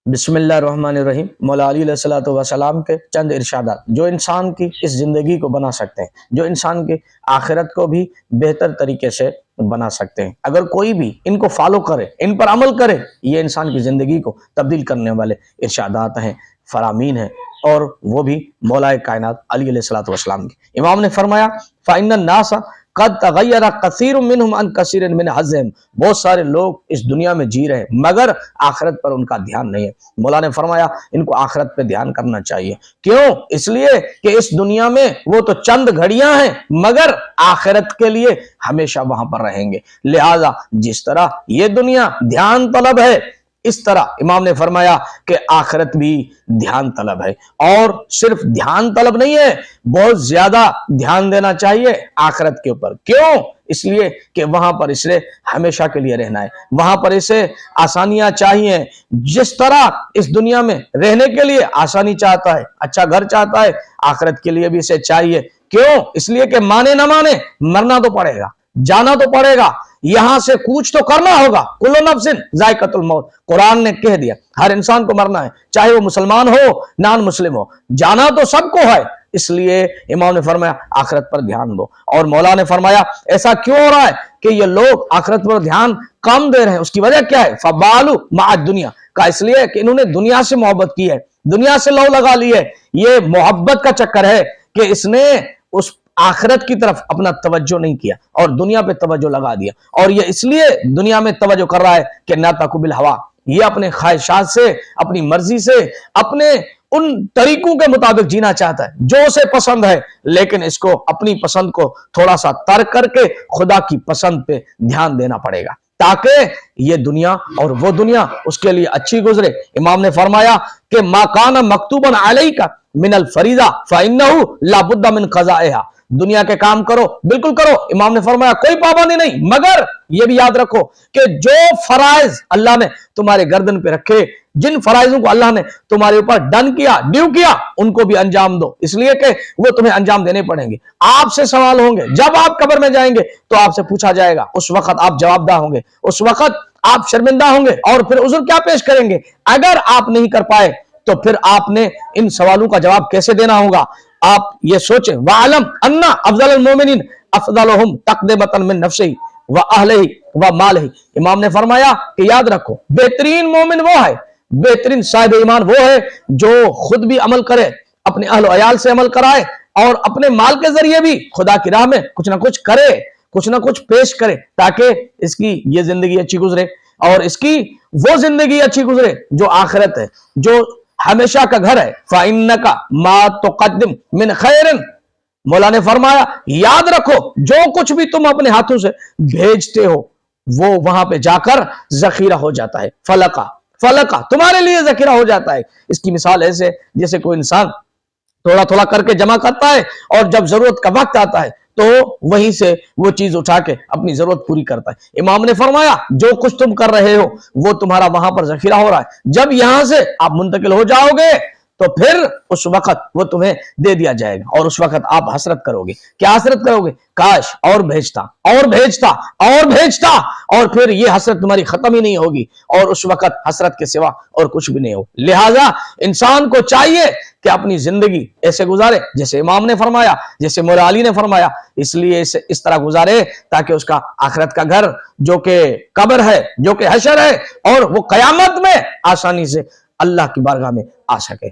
بسم اللہ الرحمن الرحیم۔ مولا علی علیہ الصلوۃ والسلام کے چند ارشادات جو انسان کی اس زندگی کو بنا سکتے ہیں، جو انسان کی آخرت کو بھی بہتر طریقے سے بنا سکتے ہیں۔ اگر کوئی بھی ان کو فالو کرے، ان پر عمل کرے، یہ انسان کی زندگی کو تبدیل کرنے والے ارشادات ہیں، فرامین ہیں، اور وہ بھی مولا کائنات علی علیہ الصلوۃ والسلام کی۔ امام نے فرمایا فَإِنَّ النَّاسَ قد تغیر کثیر منہم عن کثیر من حظہم، بہت سارے لوگ اس دنیا میں جی رہے ہیں مگر آخرت پر ان کا دھیان نہیں ہے۔ مولا نے فرمایا ان کو آخرت پہ دھیان کرنا چاہیے۔ کیوں؟ اس لیے کہ اس دنیا میں وہ تو چند گھڑیاں ہیں مگر آخرت کے لیے ہمیشہ وہاں پر رہیں گے۔ لہذا جس طرح یہ دنیا دھیان طلب ہے، اس طرح امام نے فرمایا کہ آخرت بھی دھیان طلب ہے، اور صرف دھیان طلب نہیں ہے، بہت زیادہ دھیان دینا چاہیے آخرت کے اوپر۔ کیوں؟ اس لیے کہ وہاں پر اسے ہمیشہ کے لیے رہنا ہے، وہاں پر اسے آسانیاں چاہیے۔ جس طرح اس دنیا میں رہنے کے لیے آسانی چاہتا ہے، اچھا گھر چاہتا ہے، آخرت کے لیے بھی اسے چاہیے۔ کیوں؟ اس لیے کہ مانے نہ مانے مرنا تو پڑے گا، جانا تو پڑے گا، یہاں سے کوچ تو کرنا ہوگا۔ کل نفس ذائقۃ الموت، قرآن نے کہہ دیا ہر انسان کو مرنا ہے، چاہے وہ مسلمان ہو نان مسلم ہو، جانا تو سب کو ہے۔ اس لیے امام نے فرمایا آخرت پر دھیان دو۔ اور مولا نے فرمایا ایسا کیوں ہو رہا ہے کہ یہ لوگ آخرت پر دھیان کم دے رہے ہیں؟ اس کی وجہ کیا ہے؟ فبالو مع الدنیا، کا اس لیے کہ انہوں نے دنیا سے محبت کی ہے، دنیا سے لو لگا لی ہے۔ یہ محبت کا چکر ہے کہ اس نے اس آخرت کی طرف اپنا توجہ نہیں کیا اور دنیا پہ توجہ لگا دیا، اور یہ اس لیے دنیا میں توجہ کر رہا ہے کہ نہ تقبل ہوا، یہ اپنے خواہشات سے، اپنی مرضی سے، اپنے ان طریقوں کے مطابق جینا چاہتا ہے جو اسے پسند ہے، لیکن اس کو اپنی پسند کو تھوڑا سا ترک کر کے خدا کی پسند پہ دھیان دینا پڑے گا تاکہ یہ دنیا اور وہ دنیا اس کے لیے اچھی گزرے۔ امام نے فرمایا کہ ما کان مکتوبا علیک من الفریضہ فإنہ لا بد من قضائها، دنیا کے کام کرو، بالکل کرو، امام نے فرمایا کوئی پابندی نہیں، مگر یہ بھی یاد رکھو کہ جو فرائض اللہ نے تمہارے گردن پہ رکھے، جن فرائضوں کو اللہ نے تمہارے اوپر ڈن کیا، ڈیو کیا، ان کو بھی انجام دو، اس لیے کہ وہ تمہیں انجام دینے پڑیں گے۔ آپ سے سوال ہوں گے، جب آپ قبر میں جائیں گے تو آپ سے پوچھا جائے گا، اس وقت آپ جواب دہ ہوں گے، اس وقت آپ شرمندہ ہوں گے، اور پھر عذر کیا پیش کریں گے؟ اگر آپ نہیں کر پائے تو پھر آپ نے ان سوالوں کا جواب کیسے دینا ہوگا؟ آپ یہ سوچیں وَعَلَمْ أَنَّ أَفْضَلَ الْمُؤْمِنِينَ أَفْضَلُهُمْ تَقْدِمَةً مِّن نَفْسِهِ وَأَهْلِهِ وَمَالِهِ۔ امام نے فرمایا کہ یاد رکھو بہترین مومن وہ ہے، بہترین صاحب ایمان وہ ہے جو خود بھی عمل کرے، اپنے اہل و عیال سے عمل کرائے، اور اپنے مال کے ذریعے بھی خدا کی راہ میں کچھ نہ کچھ کرے، کچھ نہ کچھ پیش کرے، تاکہ اس کی یہ زندگی اچھی گزرے اور اس کی وہ زندگی اچھی گزرے جو آخرت ہے، جو ہمیشہ کا گھر ہے۔ فَإِنَّكَ مَا تُقَدِّمْ مِنْ خَيْرٍ، مولا نے فرمایا یاد رکھو جو کچھ بھی تم اپنے ہاتھوں سے بھیجتے ہو وہ وہاں پہ جا کر ذخیرہ ہو جاتا ہے۔ فلکا تمہارے لیے ذخیرہ ہو جاتا ہے۔ اس کی مثال ایسے جیسے کوئی انسان تھوڑا تھوڑا کر کے جمع کرتا ہے، اور جب ضرورت کا وقت آتا ہے تو وہیں سے وہ چیز اٹھا کے اپنی ضرورت پوری کرتا ہے۔ امام نے فرمایا جو کچھ تم کر رہے ہو وہ تمہارا وہاں پر ذخیرہ ہو رہا ہے، جب یہاں سے آپ منتقل ہو جاؤ گے تو پھر اس وقت وہ تمہیں دے دیا جائے گا، اور اس وقت آپ حسرت کرو گے۔ کیا حسرت کرو گے؟ کاش اور بھیجتا اور بھیجتا اور بھیجتا، اور پھر یہ حسرت تمہاری ختم ہی نہیں ہوگی، اور اس وقت حسرت کے سوا اور کچھ بھی نہیں ہو۔ لہٰذا انسان کو چاہیے کہ اپنی زندگی ایسے گزارے جیسے امام نے فرمایا، جیسے مولا علی نے فرمایا، اس لیے اس طرح گزارے تاکہ اس کا آخرت کا گھر جو کہ قبر ہے، جو کہ حشر ہے، اور وہ قیامت میں آسانی سے اللہ کی بارگاہ میں آ سکے۔